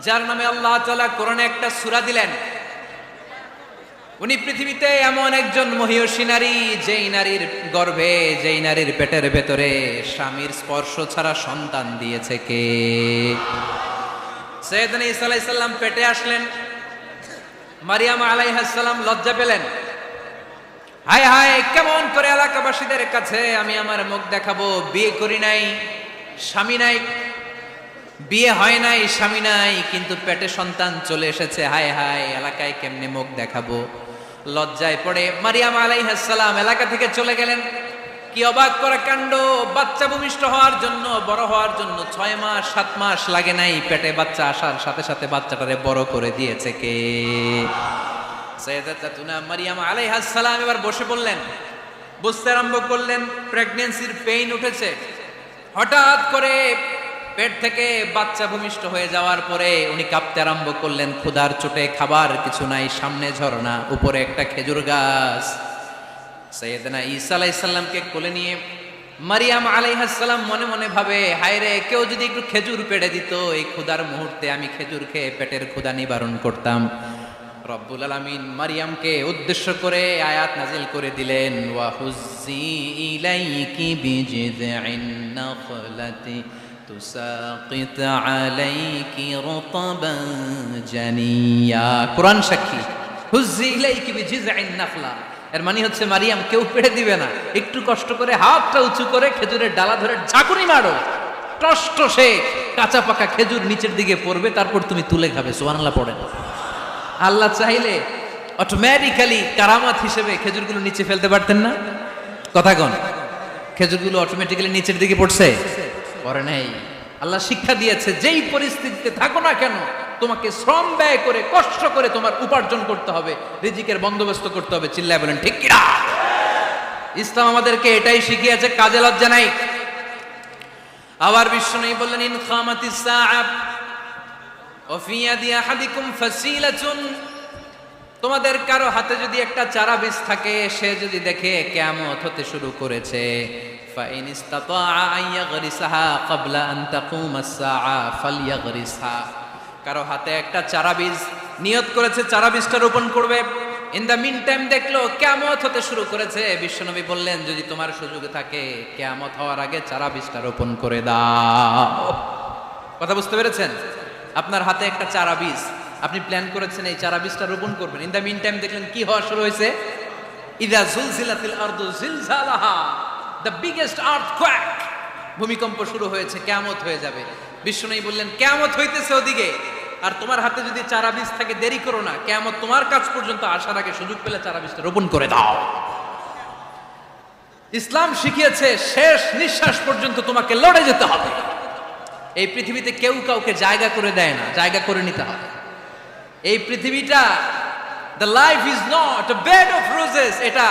যার নামে আল্লাহ তাআলা কোরআনে একটা সূরা দিলেন। উনি পৃথিবীতে এমন একজন মহিয়সী নারী, যেই নারীর গর্ভে, যেই নারীর পেটের ভেতরে স্বামীর স্পর্শ ছাড়া সন্তান দিয়েছে কে? সাইয়েদনা ঈসা আলাইহিস সালাম পেটে আসলেন। মারিয়াম আলাইহিস সালাম লজ্জা পেলেন। হায় হায়, কেমন করে এলাকাবাসীদের কাছে আমি আমার মুখ দেখাবো? বিয়ে করি নাই, স্বামী নাই, বিয়ে হয় নাই, স্বামী নাই, কিন্তু পেটে সন্তান চলে এসেছে। হায় হায়, এলাকায় কেমনে মুখ দেখাবো? লজ্জায় পড়ে মারিয়াম আলাইহিস সালাম এলাকা থেকে চলে গেলেন। কি অবাক করা কাণ্ড! বাচ্চা ভূমিষ্ঠ হওয়ার জন্য, বড় হওয়ার জন্য 6 মাস 7 মাস লাগে নাই, পেটে বাচ্চা আসার সাথে সাথে বাচ্চাটারে বড় করে দিয়েছে কে? সাইয়েদাতুনা মারিয়াম আলাইহিস সালাম এবার বসে পড়লেন, বুঝতে আরম্ভ করলেন প্রেগন্যান্সির পেইন উঠেছে। হঠাৎ করে পেট থেকে বাচ্চা ভূমিষ্ঠ হয়ে যাওয়ার পরে উনি কাঁপতে আরম্ভ করলেন। ক্ষুধার চোটে খাবার কিছু নাই, সামনে ঝর্ণা, উপরে একটা খেজুর গাছ। সাইয়েদনা ঈসা আলাইহিস সালামকে কোলে নিয়ে মারিয়াম আলাইহিস সালাম মনে মনে ভাবে, হায় রে, কেউ যদি একটু খেজুর পেড়ে দিত, এই ক্ষুধার মুহূর্তে আমি খেজুর খেয়ে পেটের ক্ষুধা নিবারণ করতাম। রব্বুল আলামিন মারিয়ামকে উদ্দেশ্য করে আয়াত নাজিল করে দিলেন, ওয়া হুজ্জি ইলাইকি বিজিযিন নাখলাতি তুসাকিত আলাইকি রতবান জানিয়া। কোরআন সাক্ষী, হুজ্জি ইলাইকি বিজিযিন নাখলা, এর মানে হচ্ছে মারিয়াম, কেউ পেড়ে দিবে না, একটু কষ্ট করে হাতটা উঁচু করে খেজুরের ডালা ধরে ঝাঁকুনি মারো, টষ্ট সে কাঁচা পাকা খেজুর নিচের দিকে পড়বে, তারপর তুমি তুলে খাবে। সুবহানাল্লাহ পড়েন। আল্লাহ চাইলে অটোমেটিক্যালি কারামাত হিসেবে খেজুরগুলো নিচে ফেলতে পারতেন না? কথা কোন? খেজুরগুলো অটোমেটিক্যালি নিচের দিকে পড়ছে? পড়ে নাই। আল্লাহ শিক্ষা দিয়েছে, যেই পরিস্থিতিতে থাকো না কেন, তোমাকে শ্রম ব্যয় করে, কষ্ট করে তোমার উপার্জন করতে হবে, রিজিকের বন্দোবস্ত করতে হবে। চিল্লায় বলেন ঠিক কিনা? ইসলাম আমাদেরকে এটাই শিখিয়েছে, কাজে লজ্জা নাই। আবার বিশ্বনবী বললেন, ইন খামাতিস সাআব ওয়া ফি ইয়াদি আহাদিকুম ফাসিলাতুন, তোমাদের কারো হাতে যদি একটা চারা বীজ থাকে, সে যদি দেখে কিয়ামত হতে শুরু করেছে, ফাইন ইসতাতাআ আন ইয়াগরিসাহা ক্বাবলা আন তাকুমাস সাআ ফালইয়াগরিসহা, কারো হাতে একটা চারা বীজ নিয়ত করেছে, চারা বীজটা রোপণ করবে, ইন দ্য মিন টাইম দেখলো কিয়ামত হতে শুরু করেছে, বিশ্বনবী বললেন, যদি তোমার সুযোগ থাকে কিয়ামত হওয়ার আগে চারা বীজটা রোপণ করে দাও। কথা বুঝতে পেরেছেন? আপনার হাতে একটা চারা বীজ, আপনি প্ল্যান করেছেন এই চারা বীজটা রোপণ করবেন, ইন দ্য মিন টাইম দেখলেন কি হওয়া শুরু হয়েছে? ইযা জুলজিলাতিল আরদু জিলজালাহা, দ্য বিগেস্ট আর্থকোয়েক, ভূমিকম্প শুরু হয়েছে, কিয়ামত হয়ে যাবে। বিশ্বনবী বললেন, কিয়ামত হইতেছে ওদিকে, আর তোমার হাতে যদি চারা বীজ থাকে, দেরি করো না, কিয়ামত তোমার কাছ পর্যন্ত আসার আগে সুযোগ পেলে চারা বীজটা রোপণ করে দাও। ইসলাম শিখিয়েছে শেষ নিঃশ্বাস পর্যন্ত তোমাকে লড়ে যেতে হবে। এই পৃথিবীতে কেউ কাউকে জায়গা করে দেয় না, জায়গা করে নিতে হবে। এই পৃথিবীটা, the life is not a bed of roses, এটা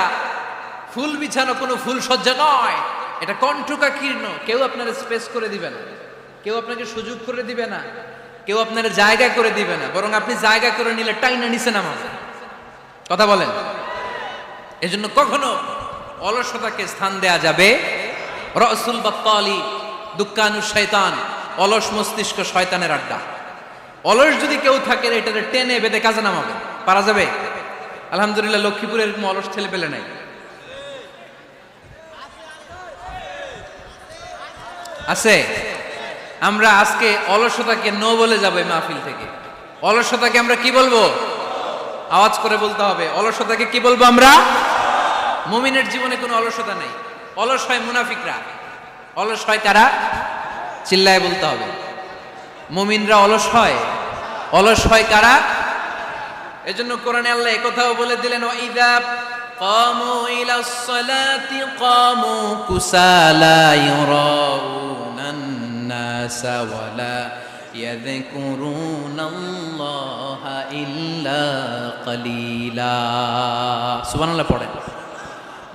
ফুল বিছানো কোনো ফুল সজ্জা নয়, এটা কণ্টকাকীর্ণ। কেউ আপনার স্পেস করে দিবে না, কেউ আপনাকে সুযোগ করে দিবে না, কেউ আপনার জায়গা করে দিবে না, বরং আপনি জায়গা করে নিলে টাইনা নিচে নামাবে। কথা বলেন? এজন্য কখনো অলসতাকে স্থান দেয়া যাবে। রাসূল বাত্তালি দুক্কানু শয়তান, অলস মস্তিষ্ক শয়তানের আড্ডা। অলস যদি কেউ থাকে, এটারে টেনে বেঁধে কাজে নামাবে, পারা যাবে? আলহামদুলিল্লাহ, লক্ষ্মীপুরে এরকম অলস ছেলে পেলে নাই। আছে? আমরা আজকে অলসতাকে নো বলে যাবো এই মাহফিল থেকে। অলসতাকে আমরা কি বলবো? আওয়াজ করে বলতে হবে, অলসতাকে কি বলবো আমরা? মুমিনের জীবনে কোনো অলসতা নেই। অলস হয় মুনাফিকরা। অলস হয় কারা? চিল্লায় বলতে হবে। মুমিনরা অলস হয়। অলস হয় কারা? এজন্য কোরআনে আল্লাহ একথাও বলে দিলেন, ওয়াইদা কামু ইলাস সালাতি কামু কুসালা ইউরাউনান নাসা ওয়ালা ইয়াযকুরুনাল্লাহা ইল্লা কালিলা। সুবহানাল্লাহ পড়েন।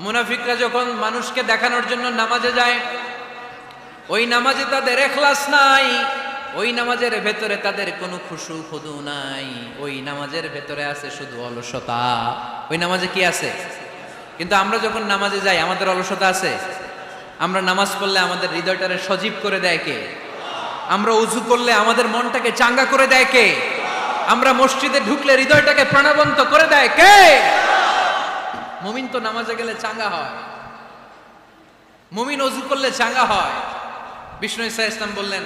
মুনাফিকরা যখন মানুষকে দেখানোর জন্য নামাজে যায়, ওই নামাজে তাদের ইখলাস নাই, ওই নামাজের ভেতরে তাদের কোনো খুশু খুদু নাই, ওই নামাজের ভেতরে আছে শুধু অলসতা। ওই নামাজে কি আছে? কিন্তু আমরা যখন নামাজে যাই, আমাদের অলসতা আছে? আমরা নামাজ পড়লে আমাদের হৃদয়টারে সজীব করে দেয় কে? আমরা উযু করলে আমাদের মনটাকে চাঙ্গা করে দেয় কে? আমরা মসজিদে ঢুকলে হৃদয়টাকে প্রাণবন্ত করে দেয় কে? মুমিন তো নামাজে গেলে চাঙ্গা হয়, মুমিন ওযু করলে চাঙ্গা হয়। বিষ্ণু ঈসা ইসলাম বললেন,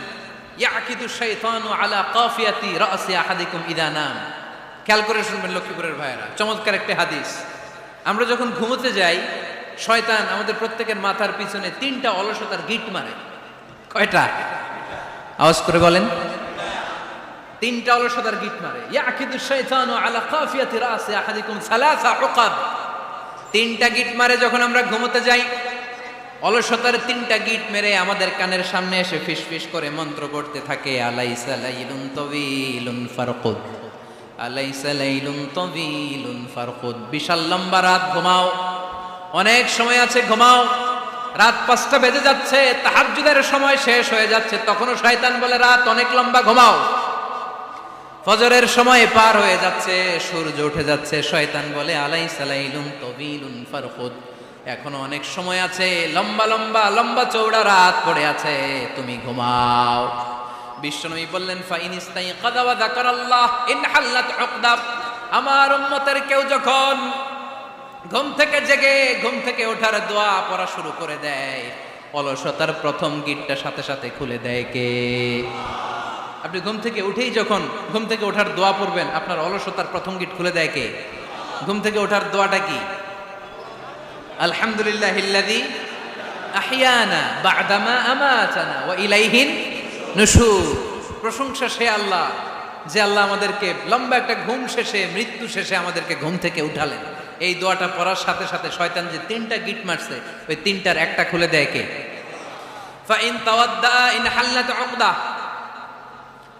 ইয়াকিদু শাইতানু আলা কাফিয়াতি রাসি আহাদিকুম ইদা নাম। খেয়াল করে শুনবেন লক্ষ্মীপুরের ভাইয়েরা, চমৎকার একটা হাদিস। আমরা যখন ঘুমোতে যাই, শয়তান আমাদের প্রত্যেকের মাথার পিছনে 3টা অলসতার গিট মারে। কয়টা? আওয়াজ করে বলেন। 3টা অলসতার গিট মারে। ইয়াকিদু শাইতানু আলা কাফিয়াতি রাসি আহাদিকুম সালাসা উকাব। 3টা গিট মারে যখন আমরা ঘুমোতে যাই। অলসতার 3টা গিট মেরে আমাদের কানের সামনে এসে ফিসফিস করে মন্ত্র পড়তে থাকে, আলাইসা লাইলুন তাওয়িলুন ফারকুদ, আলাইসা লাইলুন তাওয়িলুন ফারকুদ। বিশাল লম্বা রাত, ঘুমাও। অনেক সময় আছে, ঘুমাও। রাত 5টা বেজে যাচ্ছে, তাহাজ্জুদের সময় শেষ হয়ে যাচ্ছে, তখনও শয়তান বলে রাত অনেক লম্বা, ঘুমাও। ফজরের সময় পার হয়ে যাচ্ছে, সূর্য উঠে যাচ্ছে, শয়তান বলে আলাইসা লাইলুন তাওয়িলুন ফারকুদ, এখনো অনেক সময় আছে, লম্বা লম্বা লম্বা চৌড়া রাত পড়ে আছে, তুমি ঘুমাও। বিশ্বনবী বললেন, ফাইন ইস্তাইকাযা ওয়া যাকারাল্লাহ ইনহাল্লাত উকদা। আমার উম্মতের কেউ যখন ঘুম থেকে জেগে ঘুম থেকে ওঠার দোয়া পড়া শুরু করে দেয়, অলসতার প্রথম গিটটা সাথে সাথে খুলে দেয় কে? আপনি ঘুম থেকে উঠেই যখন ঘুম থেকে ওঠার দোয়া পড়বেন, আপনার অলসতার প্রথম গিট খুলে দেয় কে? ঘুম থেকে ওঠার দোয়াটা কি? আলহামদুলিল্লাহিল্লাযী আহইয়ানা বা'দামা আমাতানা ওয়া ইলাইহিন নুশুর। প্রশংসা সে আল্লাহ, যে আল্লাহ আমাদেরকে লম্বা একটা ঘুম শেষে, মৃত্যু শেষে আমাদেরকে ঘুম থেকে উঠালেন। এই দোয়াটা পড়ার সাথে সাথে শয়তান যে 3টা গিট মারছে, ওই 3টার একটা খুলে দেয় কে? ফাইন তাওয়াদ্দা ইনহাল্লাত উকদা।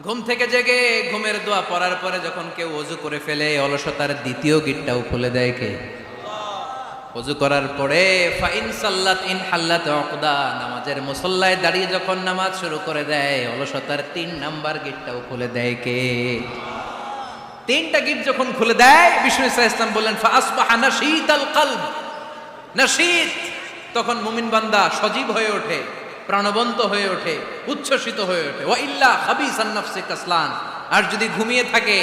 ঘুম থেকে জেগে ঘুমের দোয়া পড়ার পরে যখন কেউ ওযু করে ফেলে, অলসতার দ্বিতীয় গিটটাও খুলে দেয় কে? ওযু করার পরে ফাইন সাল্লাত ইনহাল্লাত উকদা, নামাজের মুসল্লায় দাঁড়িয়ে যখন নামাজ শুরু করে দেয়, অলসতার 3 নাম্বার গিটটাও খুলে দেয় কে? 3টা গিট যখন খুলে দেয়, বিষ্ণু ঈসা ইসলাম বললেন, ফাসবাহা নাশীতাল কলব। নাশীত, তখন মুমিন বান্দা সজীব হয়ে ওঠে, প্রাণবন্ত হয়ে ওঠে, উচ্ছ্বসিত হয়ে ওঠে। ওয়া ইল্লা খাবিসান নাফসি কাসলান। আর যদি ঘুমিয়ে থাকে,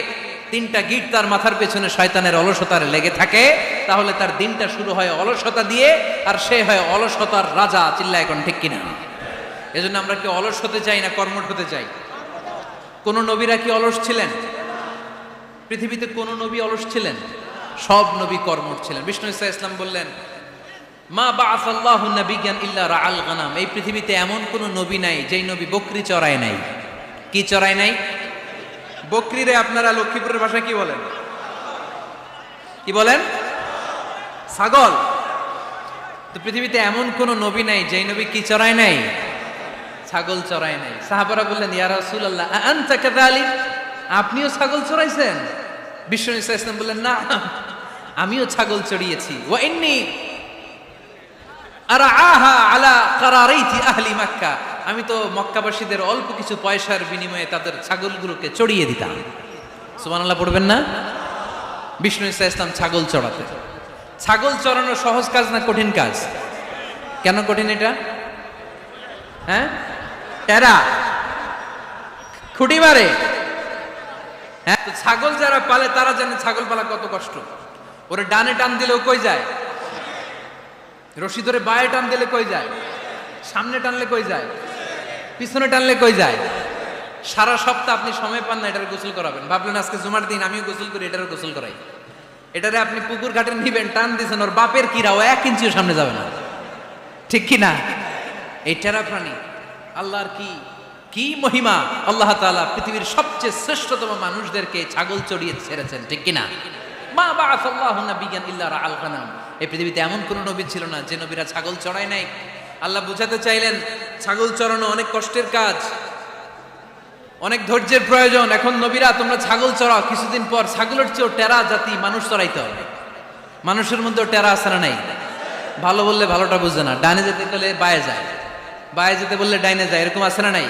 3টা গিট তার মাথার পেছনে শয়তানের অলসতার লেগে থাকে, তাহলে তার দিনটা শুরু হয় অলসতা দিয়ে, আর সে হয় অলসতার রাজা। চিল্লায় এখন ঠিক কিনা? এজন্য আমরা কি অলস হতে চাই না কর্মঠ হতে চাই? কোন নবীরা কি অলস ছিলেন? পৃথিবীতে কোন নবী অলস ছিলেন? সব নবী কর্মঠ ছিলেন। বিষ্ণু ঈসা ইসলাম বললেন, মা বাআসাল্লাহু নাবিয়্যান ইল্লা রাআল গানাম। এই পৃথিবীতে এমন কোন নবী নাই যেই নবী বকরি চড়ায় নাই। কি চড়ায় নাই? বকরিরে আপনারা লক্ষ্মীপুরের ভাষায় কি বলেন? কি বলেন? ছাগল। তো পৃথিবীতে এমন কোন নবী নাই যেই নবী কি চড়ায় নাই? ছাগল চড়ায় নাই। সাহাবারা বললেন, ইয়া রাসূলুল্লাহ আনতা কাযালিক, আপনিও ছাগল চড়াইছেন? বিষ্ণু ঈসা ইসলাম বললেন, না, আমিও ছাগল চড়িয়েছি। ওয়া ইন্নী আরআহা আলা কারারাইতি আহলি মক্কা, আমি তো মক্কাবাসীদের অল্প কিছু পয়সার বিনিময়ে তাদের ছাগলগুলোকে চড়িয়ে দিতাম। সুবহানাল্লাহ পড়বেন না? বিষ্ণু ঈসা ইসলাম ছাগল চড়াতে। ছাগল চড়ানো সহজ কাজ না কঠিন কাজ? কেন কঠিন এটা? হ্যাঁ, টেরা খুঁটি মারে। হ্যাঁ, তো ছাগল যারা পালে তারা জানে ছাগল পালা কত কষ্ট। ওরে ডানে টান দিলেও কই যায়, রশি ধরে বায়ে টান দিলে কই যায়, সামনে টানলে কই যায়, পিছনে টানলে কই যায়। সারা সপ্তাহ আপনি সময় পান না এটার গোসল করাবেন। ভাবলেন আজকে জুমার দিন আমিও গোসল করি, এটারও গোসল করাই। এটারে আপনি পুকুর ঘাটে নিবেন, টান দিয়েছেন, ওর বাপের কিরা ও 1 ইঞ্চিও সামনে যাবে না। ঠিক কি না? এই টেরা প্রাণী আল্লাহর কি কি মহিমা! আল্লাহ তাআলা পৃথিবীর সবচেয়ে শ্রেষ্ঠতম মানুষদেরকে ছাগল চড়িয়ে ছেড়েছেন। ঠিক কি না? মা বাআসাল্লাহু নাবিয়্যান ইল্লা রাআল গানাম। এই পৃথিবীতে এমন কোন নবী ছিল না যে নবীরা ছাগল চড়ায় নাই। আল্লাহ বুঝাতে চাইলেন ছাগল চড়ানো অনেক কষ্টের কাজ, অনেক ধৈর্যের প্রয়োজন। এখন নবীরা তোমরা ছাগল চড়াও, কিছুদিন পর ছাগলের চেয়েও টেরা জাতি মানুষ চড়াইতে হবে। মানুষের মধ্যেও টেরা আছে না নাই? ভালো বললে ভালোটা বুঝে না, ডানে যেতে গেলে বায়ে যায়, বায়ে যেতে বললে ডাইনে যায়, এরকম আছে না নাই?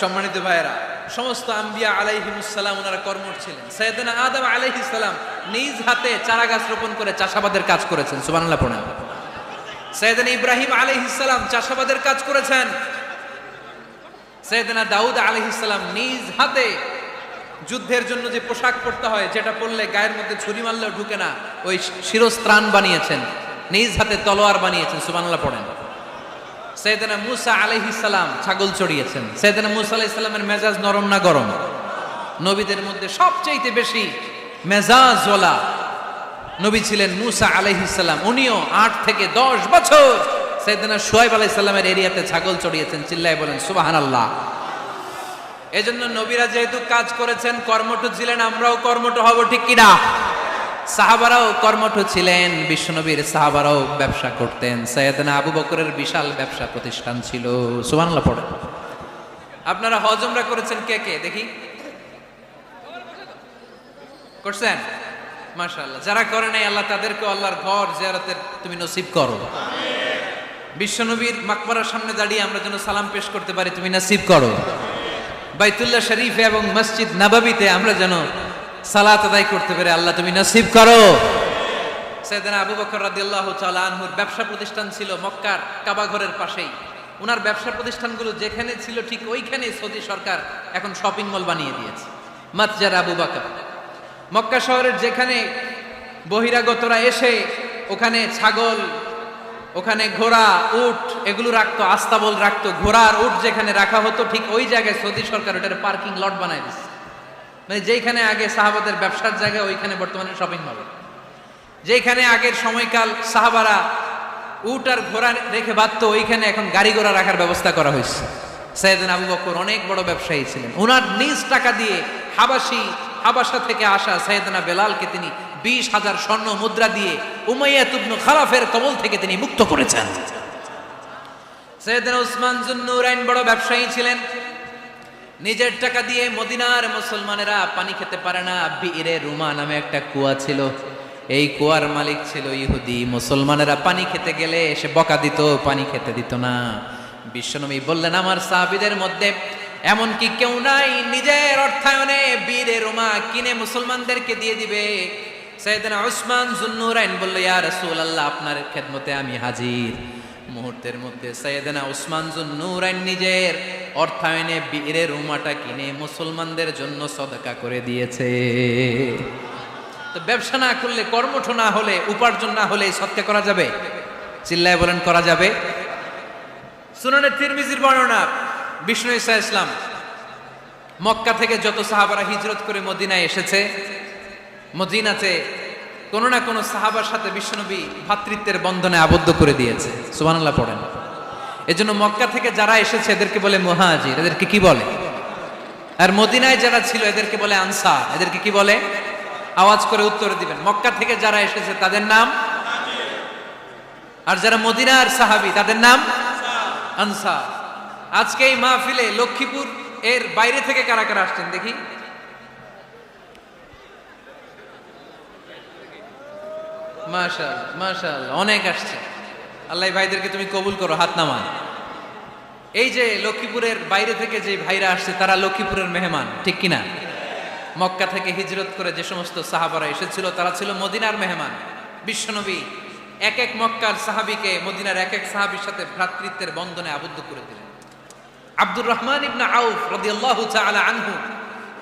সম্মানিত ভাইয়েরা, সমস্ত আম্বিয়া আলাইহিমুস সালাম ওনারা কর্মঠ ছিলেন। সাইয়েদনা আদম আলাইহিস সালাম নিজ হাতে চারা গাছ রোপণ করে চাষাবাদের কাজ করেছেন। সুবহানাল্লাহ পড়েন। সাইয়েদনা ইব্রাহিম আলাইহিস সালাম চাষাবাদের কাজ করেছেন। সাইয়েদনা দাউদ আলাইহিস সালাম নিজ হাতে যুদ্ধের জন্য যে পোশাক পরতে হয়, যেটা পরলে গায়ের মধ্যে ছুরি মারলেও ঢুকে না, ওই শিরস্ত্রাণ বানিয়েছেন, নিজ হাতে তলোয়ার বানিয়েছেন। সুবহানাল্লাহ পড়েন। সাইয়েদনা মূসা আলাইহিস সালাম ছাগল চড়িয়েছেন। সাইয়েদনা মূসা আলাইহিস সালামের মেজাজ নরম না গরম? নবীদের মধ্যে সবচেয়ে বেশি মেজাজওয়ালা নবী ছিলেন মূসা আলাইহিস সালাম। উনিও 8 থেকে 10 বছর সাইয়েদনা শুআয়ব আলাইহিস সালামের এরিয়াতে ছাগল চড়িয়েছেন। চিল্লায় বলেন সুবহানাল্লাহ। এজন্য নবীরা যেহেতু কাজ করেছেন, কর্মঠ ছিলেন, আমরাও কর্মঠ হব, ঠিক কিনা? সাহাবারাও কর্মঠ ছিলেন, বিশ্বনবীর সাহাবারাও ব্যবসা করতেন। সাইয়েদনা আবু বকরের বিশাল ব্যবসা প্রতিষ্ঠান ছিল। সুবহানাল্লাহ পড়েন। আপনারা হজ উমরা করেছেন কে কে দেখি? করছেন? মাশাআল্লাহ। যারা করে নাই আল্লাহ তাদেরকে আল্লাহর ঘর জিয়ারতের তুমি নসিব করো। বিশ্বনবীর মাকবারার সামনে দাঁড়িয়ে আমরা যেন সালাম পেশ করতে পারি, তুমি নসিব করো। বাইতুল্লাহ শরীফে এবং মসজিদ নববীতে আমরা যেন সালাত আদায় করতে পারি, আল্লাহ তুমি নসিব করো। সাইয়েদনা আবু বকর রাদিয়াল্লাহু তাআলা আনহুর ব্যবসা প্রতিষ্ঠান ছিল মক্কার কাবা ঘরের পাশেই। ওনার ব্যবসা প্রতিষ্ঠানগুলো যেখানে ছিল ঠিক ওইখানে সৌদি সরকার এখন শপিং মল বানিয়ে দিয়েছে, মাতজার আবু বকর। মক্কা শহরের যেখানে বহিরাগতরা এসে ওখানে ছাগল, ওখানে ঘোড়া, উট এগুলো রাখতো, আস্তাবল রাখতো, ঘোড়ার উট যেখানে রাখা হতো ঠিক ওই জায়গায় সৌদি সরকার ওটার পার্কিং লট বানায় দিচ্ছে। মানে যেখানে আগে সাহাবাদের ব্যবসার জায়গা, ওইখানে বর্তমানে শপিং মল। যেখানে আগের সময়কাল সাহাবারা উট আর ঘোড়া রেখে বাঁধতো, ওইখানে এখন গাড়ি ঘোড়া রাখার ব্যবস্থা করা হয়েছে। সাইয়েদনা আবু বকর অনেক বড় ব্যবসায়ী ছিলেন। ওনার নিজ টাকা দিয়ে হাবাসা থেকে আসা সাইয়েদনা বেলালকে তিনি 20,000 স্বর্ণ মুদ্রা দিয়ে উমাইয়া ইবনে খালাফের কবল থেকে তিনি মুক্ত করেছেন। সাইয়েদনা উসমান যুন্নুরাইন বড় ব্যবসায়ী ছিলেন। নিজের টাকা দিয়ে মদিনার মুসলমানেরা পানি খেতে পারে না, বিইরে রুমা নামে একটা কুয়া ছিল, এই কুয়ার মালিক ছিল ইহুদি। মুসলমানেরা পানি খেতে গেলে সে বকা দিত, পানি খেতে দিত না। বিশ্বনবী বললেন, আমার সাহাবীদের মধ্যে এমন কি কেউ নাই নিজের অর্থায়নে বিইরে রুমা কিনে মুসলমানদেরকে দিয়ে দিবে? সাইয়েদনা উসমান যুন্নুরাইন বলল, ইয়া রাসূলুল্লাহ, আপনার খেদমতে আমি হাজির। মুহূর্তের মধ্যে সাইয়েদনা উসমান যুন্নুরাইন নিজের অর্থায়নে বিইরে রুমাটা কিনে মুসলমানদের জন্য সদকা করে দিয়েছে। তো ব্যবসা না করলে, কর্মঠ না হলে, উপার্জন না হলে সদকা করা যাবে? চিল্লায় বলেন করা যাবে? সুনানে তিরমিজির বর্ণনা, বিষ্ণু ঈসা ইসলাম মক্কা থেকে যত সাহাবারা হিজরত করে মদিনায় এসেছে, মদিনাতে কোনো না কোনো সাহাবার সাথে বিশ্বনবী ভ্রাতৃত্বের বন্ধনে আবদ্ধ করে দিয়েছে। সুবহানাল্লাহ পড়েন। এজন্য মক্কা থেকে যারা এসেছে এদেরকে বলে মুহাজির। এদেরকে কি বলে? আর মদিনায় যারা ছিল এদেরকে বলে আনসার। এদেরকে কি বলে? আওয়াজ করে উত্তর দিবেন। মক্কা থেকে যারা এসেছে তাদের নাম, আর যারা মদিনার সাহাবী তাদের নাম আনসার। আজকে এই মাহফিলে লক্ষ্মীপুর এর বাইরে থেকে কারা কারা আসছেন দেখি? মাশাআল্লাহ, মাশাআল্লাহ, অনেক আসছে। আল্লাহ ভাইদেরকে তুমি কবুল করো, হাত নামান। এই যে লক্ষ্মীপুরের বাইরে থেকে যে ভাইরা আসছে তারা লক্ষ্মীপুরের মেহমান, ঠিক কিনা? মক্কা থেকে হিজরত করে যে সমস্ত সাহাবারা এসেছিল তারা ছিল মদিনার মেহমান। বিশ্বনবী এক এক মক্কার সাহাবীকে মদিনার এক এক সাহাবীর সাথে ভ্রাতৃত্বের বন্ধনে আবদ্ধ করে দিলেন। আব্দুর রহমান ইবনে আউফ রাদিয়াল্লাহু তাআলা আনহু,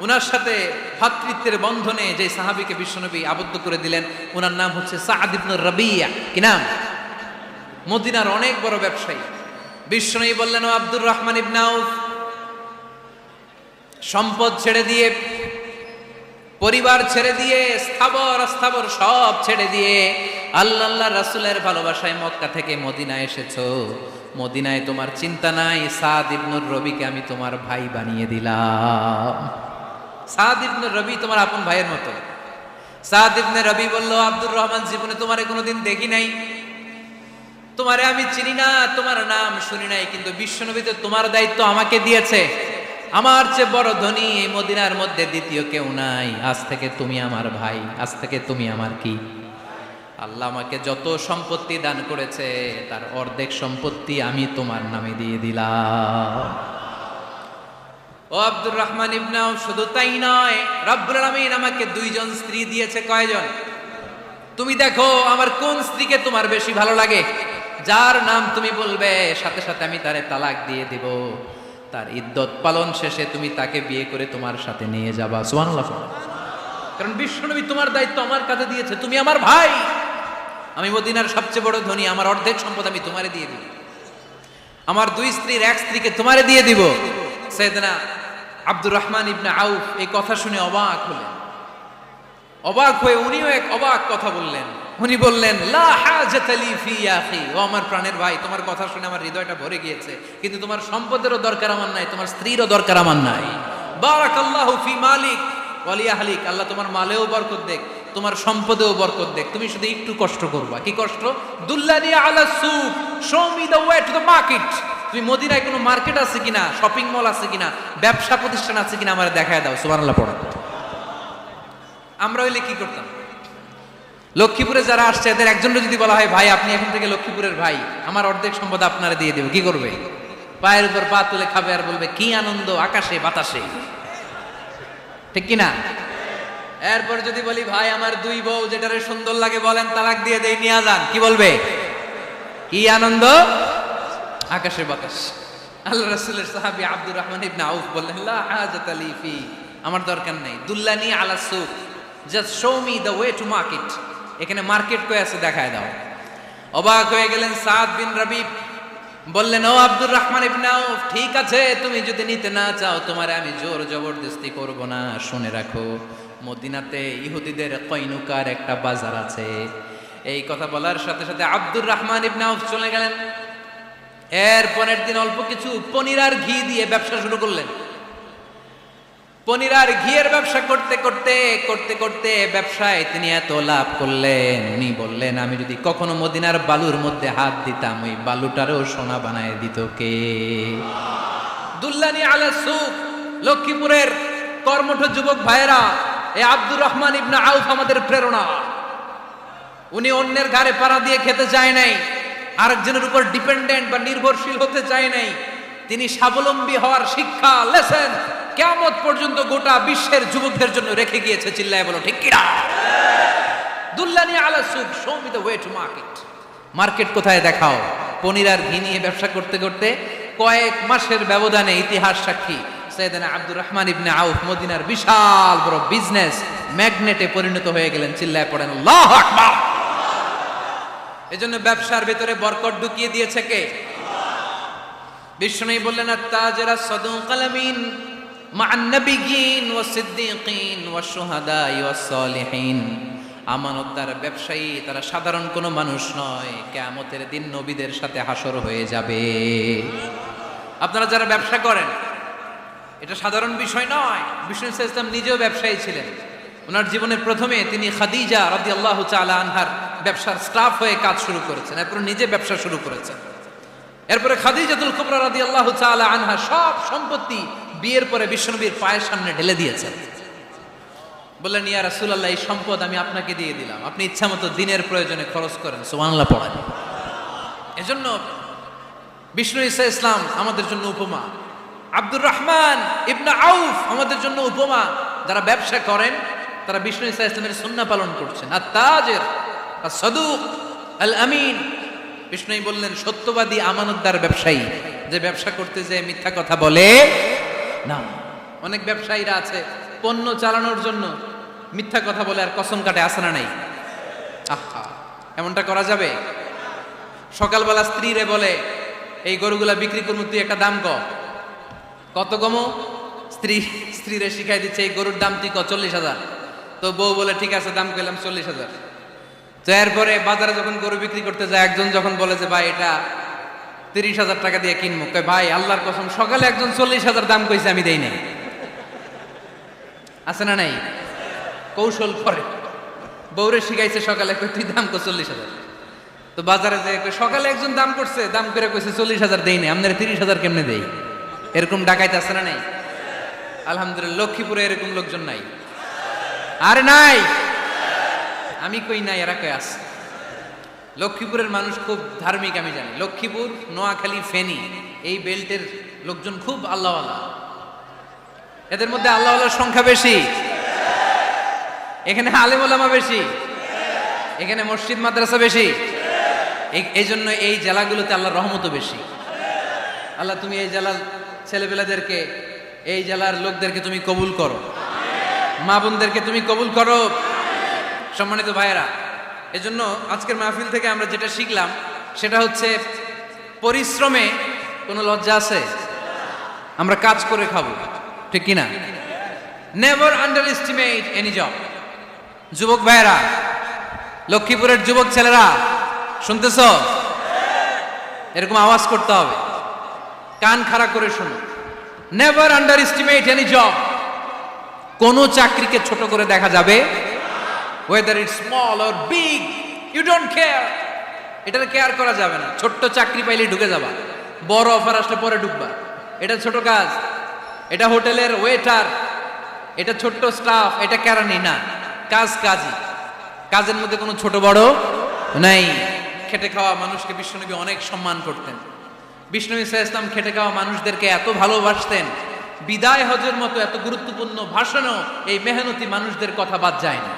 ওনার সাথে ভ্রাতৃত্বের বন্ধনে যে সাহাবীকে বিশ্বনবী আবদ্ধ করে দিলেন, ওনার নাম হচ্ছে সাআদ ইবনে রাবিয়া। কি নাম? মদিনার অনেক বড় ব্যবসায়ী। বিশ্বনবী বললেন, ও আব্দুর রহমান ইবনে আউফ, সম্পদ ছেড়ে দিয়ে, পরিবার ছেড়ে দিয়ে, স্থাবর অস্থাবর সব ছেড়ে দিয়ে আল্লাহ রাসূলের ভালোবাসায় মক্কা থেকে মদিনায় এসেছো। মদিনায় তোমার চিন্তা নাই, সাদ ইবনুর রবিকে আমি তোমার ভাই বানিয়ে দিলাম। সাদ ইবনুর রবি তোমার আপন ভাইয়ের মতো। সাদ ইবনে রবি বলল, আব্দুর রহমান, জীবনে তোমারে কোনোদিন দেখি নাই, তোমারে আমি চিনি না, তোমার নাম শুনি নাই, কিন্তু বিশ্বনবী তো তোমার দায়িত্ব আমাকে দিয়েছে। আমার চেয়ে বড় ধনী এই মদিনার মধ্যে দ্বিতীয় কেউ নাই। আজ থেকে তুমি আমার ভাই, আজ থেকে তুমি আমার কি? আল্লাহ আমাকে যত সম্পত্তি দান করেছে তার অর্ধেক সম্পত্তি আমি তোমার নামে দিয়ে দিলাম। ও আব্দুর রহমান ইবনে আউফ, শুধু তাই নয়, রব্বুল আলামিন আমাকে 2 জন স্ত্রী দিয়েছে। কয়জন? তুমি দেখো আমার কোন স্ত্রীকে তোমার বেশি ভালো লাগে, যার নাম তুমি বলবে সাথে সাথে আমি তারে তালাক দিয়ে দিব। তার ইদ্যত পালন শেষে তুমি তাকে বিয়ে করে তোমার সাথে নিয়ে যাবা। সুবহানাল্লাহ। কারণ বিশ্বনবী তোমার দায়িত্ব আমার কাছে দিয়েছে, তুমি আমার ভাই, আমি মদিনার সবচেয়ে বড় ধনী, আমার অর্ধেক সম্পদ আমি তোমারে দিয়ে দিব, আমার 2 স্ত্রীর 1 স্ত্রীকে তোমারে দিয়ে দিব। সাইয়েদনা আব্দুর রহমান ইবনে আউফ এই কথা শুনে অবাক হলেন। অবাক হয়ে উনিও এক অবাক কথা বললেন। উনি বললেন, লা হাজাতা লি ফি ইয়া আখি, ও আমার প্রাণের ভাই, তোমার কথা শুনে আমার হৃদয়টা ভরে গিয়েছে, কিন্তু তোমার সম্পদেরও দরকার আমার নাই, তোমার স্ত্রীরও দরকার আমার নাই। বারাকাল্লাহু ফি মালিক ওয়া লি আহলিক, আল্লাহ তোমার মালেও বরকত দেখ, তোমার সম্পদেও বরকত দেখ, তুমি শুধু একটু কষ্ট করবা। কি কষ্ট? দুল্লানি আলা সুক, show me the way to the market. তুমি মদিনায় কোনো মার্কেট আছে কিনা, শপিং মল আছে কিনা, ব্যবসা প্রতিষ্ঠান আছে কিনা আমারে দেখায় দাও। সুবহানাল্লাহ পড়ো। আমরা হইলে কি করতাম? লক্ষ্মীপুরে যারা আসছে এদের একজনও যদি বলা হয়, ভাই আপনি এখন থেকে লক্ষ্মীপুরের ভাই, আমার অর্ধেক সম্পদ আপনারে দিয়ে দেব, কি করবে? পায়ের উপর পা তুলে খাবে আর বলবে কি আনন্দ আকাশে বাতাসে, ঠিক কিনা? এরপর যদি বলি, ভাই আমার 2 বউ, যেটারে সুন্দর লাগে বলেন তালাক দিয়ে দেই, নিয়ে যান, কি বলবে? কি আনন্দ আকাশে বাতাস। আল্লাহ রাসূলের সাহাবী আব্দুর রহমান ইবনে আউফ বললেন, লা হাজাতা লি ফি, আমার দরকার নেই। দুল্লানি আলা সুক, just show me the way to market, এখানে মার্কেট কই আছে দেখায় দাও। অবাক হয়ে গেলেন সাদ বিন রাবি, বললেন, ও আব্দুর রহমান ইবনে আউফ, ঠিক আছে তুমি যদি নিতে না চাও তোমারে আমি জোর জবরদস্তি করব না। শুনে রাখো, মদিনাতে ইহুদিদের কয়নুকার একটা বাজার আছে। এই কথা বলার সাথে সাথে আব্দুর রহমান ইবনে আউফ চলে গেলেন। এর পরের দিন অল্প কিছু পনির আর ঘি দিয়ে ব্যবসা শুরু করলেন। পনির আর ঘিয়ের ব্যবসা করতে করতে করতে করতে ব্যবসায় তিনি এত লাভ করলেন, উনি বললেন, আমি যদি কখনো মদিনার বালুর মধ্যে হাত দিতাম, ওই বালুটারও সোনা বানায় দিত কে? দুল্লানি আলা সুক, লক্ষ্মীপুরের কর্মঠ যুবক ভাইয়েরা, এই আব্দুর রহমান ইবনে আউফ আমাদের প্রেরণা। উনি অন্যের ঘাড়ে পাড়া দিয়ে খেতে চায় নাই, আরেকজনের উপর ডিপেন্ডেন্ট বা নির্ভরশীল হতে চায় নাই। তিনি স্বাবলম্বী হওয়ার শিক্ষা, লেসন কিয়ামত পর্যন্ত গোটা বিশ্বের যুবকদের জন্য রেখে গিয়েছে। চিল্লায় বলো ঠিক কিনা? দুল্লানি আলা সুক, show me the way to market. Market কোথায় দেখাও। পনির আর ঘি নিয়ে ব্যবসা করতে করতে কয়েক মাসের ব্যবধানে ইতিহাস সাক্ষী সাইয়েদনা আব্দুর রহমান ইবনে আউফ মদিনার বিশাল বড় বিজনেস ম্যাগনেটে পরিণত হয়ে গেলেন। চিল্লায় পড়েন আল্লাহু আকবার। এজন্য ব্যবসার ভিতরে বরকত ঢুকিয়ে দিয়েছে কে? বিষ্ণু বললেন, আত-তাজিরা সাদুকাল আমিন মা'আন নাবিয়্যিন ওয়াস সিদ্দীকিন ওয়াস শুহাদা ওয়াস সালিহিন। আমানতদার ব্যবসায়ী তারা সাধারণ কোনো মানুষ নয়, কিয়ামতের দিন নবীদের সাথে হাসর হয়ে যাবে। আপনারা যারা ব্যবসা করেন, এটা সাধারণ বিষয় নয়। বিষ্ণু সাল্লাল্লাহু আলাইহি ওয়াসাল্লাম নিজেও ব্যবসায়ী ছিলেন। ওনার জীবনের প্রথমে তিনি খাদিজা রাদিয়াল্লাহু তাআলা আনহার ব্যবসার স্টাফ হয়ে কাজ শুরু করেছেন, এরপর নিজে ব্যবসা শুরু করেছেন। এরপরে খাদিজাতুল কুবরা রাদিয়াল্লাহু তাআলা আনহা সব সম্পত্তি বিয়ের পরে বিশ্বনবীর পায়ের সামনে ঢেলে দিয়েছেন। বললেন, ইয়া রাসূলুল্লাহ, এই সম্পদ আমি আপনাকে দিয়ে দিলাম, আপনি ইচ্ছামতো দিনের প্রয়োজনে খরচ করেন। সুবহানাল্লাহ পড়েন। এজন্য বিষ্ণু ঈসা ইসলাম আমাদের জন্য উপমা, আব্দুর রহমান ইবনে আউফ আমাদের জন্য উপমা। যারা ব্যবসা করেন তারা বিষ্ণু ঈসা ইসলামের সুন্নাহ পালন করছেন। আত-তাজির আস-সাদুক আল আমিন, বিষ্ণুই বললেন সত্যবাদী আমানতদার ব্যবসায়ী, যে ব্যবসা করতে যে মিথ্যা কথা বলে না। অনেক ব্যবসায়ীরা আছে পণ্য চালানোর জন্য মিথ্যা কথা বলে আর কসম কাটে, আছে না নাই? আহা, এমনটা করা যাবে? সকালবেলা স্ত্রীরে বলে, এই গরুগুলা বিক্রি করবো, তুই একটা দাম কত কমো? স্ত্রীরে শিখাই দিচ্ছে, এই গরুর দাম তুই 40,000। তো বউ বলে, ঠিক আছে, দাম কইলাম 40,000। তো এরপরে বাজারে যখন গরু বিক্রি করতে যায়, একজন যখন বলে যে ভাই এটা 30,000 টাকা দিয়ে কিনবো, কয় ভাই আল্লাহর কসম সকালে একজন 40,000 দাম কইছে, আমি দেই নাই। আছে না নাই? কৌশল করে বউরে শিখাইছে সকালে, কই তুই দাম কো 40,000। তো বাজারে যে সকালে একজন দাম করছে, দাম করে কইছে 40,000 দেই নাই, আপনারা 30,000 কেমনে দেই? এরকম ডাকাইতে আছে না নাই? আলহামদুলিল্লাহ লক্ষ্মীপুরে এরকম লোকজন নাই। আরে নাই, আমি কই নাই, এরা কই আছে। লক্ষ্মীপুরের মানুষ খুব ধার্মিক, আমি জানি। লক্ষ্মীপুর, নোয়াখালী, ফেনী এই বেল্টের লোকজন খুব আল্লাহওয়ালা। এদের মধ্যে আল্লাহওয়ালার সংখ্যা বেশি, এখানে আলেম ওলামা বেশি, এখানে মসজিদ মাদ্রাসা বেশি। এই জন্য এই জেলাগুলোতে আল্লাহর রহমতও বেশি। আল্লাহ তুমি এই জেলার ছেলেপেলাদেরকে, এই জেলার লোকদেরকে তুমি কবুল করো, মা বোনদেরকে তুমি কবুল করো। সম্মানিত ভাইয়েরা, এজন্য আজকের মাহফিল থেকে আমরা যেটা শিখলাম সেটা হচ্ছে পরিশ্রমে কোনো লজ্জা আছে? আমরা কাজ করে খাবো, ঠিক কিনা? Never under estimate any job. যুবক ভাইয়েরা, লক্ষ্মীপুরের যুবক ছেলেরা শুনতেছ? এরকম আওয়াজ করতে হবে, কান খাড়া করে শুনো। Never under estimate any job. কোনো চাকরিকে ছোট করে দেখা যাবে, whether it's small or big, you don't care. এটাতে কেয়ার করা যাবে না। ছোট্ট চাকরি পাইলে ঢুকে যাবা, বড় অফার আসলে পরে ঢুকবা। এটা ছোট কাজ, এটা হোটেলের ওয়েটার, এটা ছোট্ট স্টাফ, এটা কেরানি না। কাজ কাজই, কাজের মধ্যে কোনো ছোট বড় নাই। খেটে খাওয়া মানুষকে বিশ্বনবী অনেক সম্মান করতেন। বিশ্বনবী সাল্লাল্লাহু আলাইহি ওয়াসাল্লাম খেটে খাওয়া মানুষদেরকে এত ভালোবাসতেন, বিদায় হজের মতো এত গুরুত্বপূর্ণ ভাষণও এই মেহনতি মানুষদের কথা বাদ যায় না।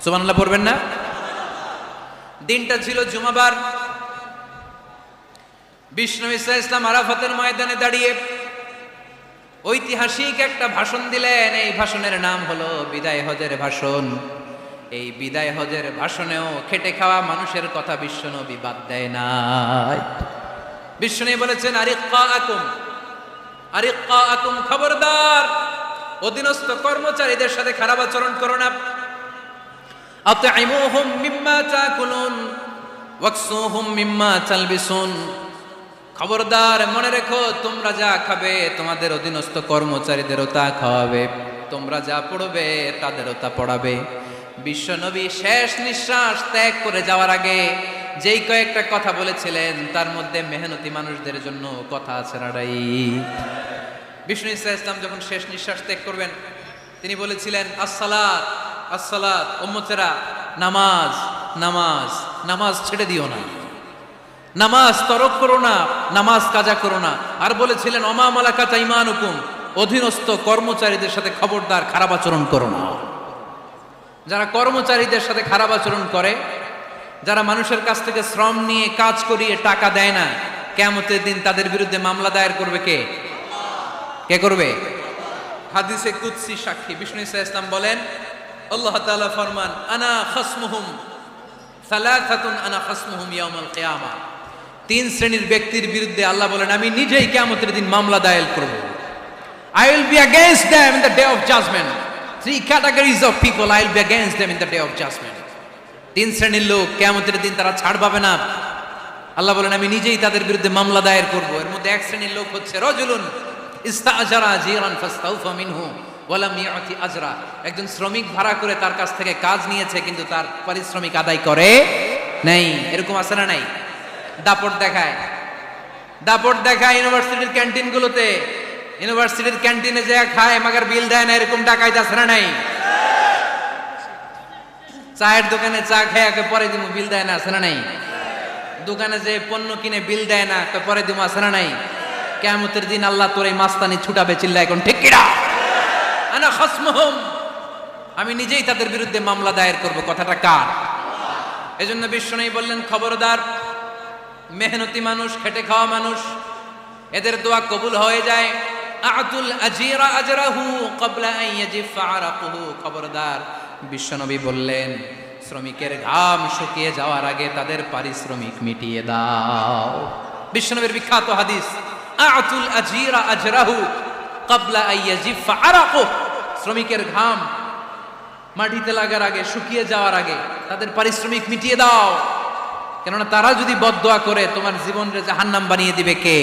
সুবহানাল্লাহ পড়বেন না? দিনটা ছিল জুমাবার। বিশ্বনবী সাল্লাল্লাহু আলাইহি ওয়াসাল্লাম আরাফাতের ময়দানে দাঁড়িয়ে ঐতিহাসিক একটা ভাষণ দিলেন। এই ভাষণের নাম হলো বিদায় হজের ভাষণ। এই বিদায় হজের ভাষণেও খেটে খাওয়া মানুষের কথা বিশ্বনবী বাদ দেয় নাই। বিশ্বনবী বলেছেন, আরিক্কাকুম, খবরদার, অধীনস্থ কর্মচারীদের সাথে খারাপ আচরণ করো না। আতঈমুহুম মিম্মা তাকুলুন ওয়াকসুহুম মিম্মা তালবিসুন। খবরদার, মনে রেখো, তোমরা যা খাবে তোমাদের অধীনস্থ কর্মচারীদেরও তা খাওয়াবে, তোমরা যা পড়বে তাদেরও তা পড়াবে। বিশ্বনবী শেষ নিঃশ্বাস ত্যাগ করে যাওয়ার আগে যেই কয়েকটা কথা বলেছিলেন তার মধ্যে মেহনতি মানুষদের জন্য কথা আছে নাড়াই। বিষ্ণু ইসলাম যখন শেষ নিঃশ্বাস ত্যাগ করবেন তিনি বলেছিলেন, আসসালাত আসসালাত, উম্মতেরা নামাজ নামাজ নামাজ ছেড়ে দিও না, নামাজ তরক করো না, নামাজ কাজা করো না। আর বলেছিলেন, অমা মালাকাত আইমানুকুম, অধীনস্থ কর্মচারীদের সাথে খবরদার খারাপ আচরণ করো না। যারা কর্মচারীদের সাথে খারাপ আচরণ করে, যারা মানুষের কাছ থেকে শ্রম নিয়ে কাজ করিয়ে টাকা দেয় না, কিয়ামতের দিন তাদের বিরুদ্ধে মামলা দায়ের করবে কে? কে করবে? হাদিসে কুদসি সাক্ষী বিষ্ণু ইসলাম বলেন, আল্লাহ তাআলা ফরমান, আনা খাসমুহুম সালাসাতুন আনা খাসমুহুম ইয়াউমাল কিয়ামা। তিন শ্রেণীর ব্যক্তির বিরুদ্ধে আল্লাহ বলেন, আমি নিজেই কিয়ামতের দিন মামলা দায়ের করব। I will be against them in the day of judgment. Three categories of people, I will be against them in the day of judgment. তিন শ্রেণীর লোক কিয়ামতের দিন তারা ছাড় পাবে না। আল্লাহ বলেন, আমি নিজেই তাদের বিরুদ্ধে মামলা দায়ের করব। এর মধ্যে এক শ্রেণীর লোক হচ্ছে রাজুলুন ইস্তাআজারা জিরান ফাস্তাউফা মিনহু ওয়া লাম ইয়াতি আজরা। একজন শ্রমিক ভাড়া করে তার কাছ থেকে কাজ নিয়েছে কিন্তু তার পারিশ্রমিক আদায় করে নাই। এরকম আছে না নাই? দাপট দেখায়, দাপট দেখায় ইউনিভার্সিটির ক্যান্টিনগুলোতে। ইউনিভার্সিটির ক্যান্টিনে যে খায় মাগার বিল দেয় না, এরকম ডাকাইতে আছে না নাই? চায়ের দোকানে চা খেয়ে পরে দিমু, বিল দেয় না, আছে না নাই? দোকানে যে পণ্য কিনে বিল দেয় না, পরে দিমু, আছে না নাই? কিয়ামতের দিন আল্লাহ তোর এই মাস্তানি ছুটাবে, চিল্লা এখন ঠিক কিনা? আনা খাসমুহুম, আমি নিজেই তাদের বিরুদ্ধে মামলা দায়ের করব। কথাটা কার? এজন্য বিশ্বনবী বললেন, খবরদার, মেহনতি মানুষ, খেটে খাওয়া মানুষ, এদের দোয়া কবুল হয়ে যায়। আতুল আজিরা আজরাহু ক্বাবলা আন ইয়াজিফা আরাকুহু। খবরদার, বিশ্বনবী বললেন, শ্রমিকের ঘাম শুকিয়ে যাওয়ার আগে তাদের পারিশ্রমিক মিটিয়ে দাও। বিশ্বনবীর বিখ্যাত হাদিস, আতুল আজিরা আজরাহু ক্বাবলা আন ইয়াজিফা আরাকুহু। শ্রমিকের ঘাম মাটিতে লাগার আগে, শুকিয়ে যাওয়ার আগে তাদের পারিশ্রমিক মিটিয়ে দাও। কেননা তারা যদি বদদোয়া করে তোমার জীবনকে জাহান্নাম বানিয়ে দিবে কে?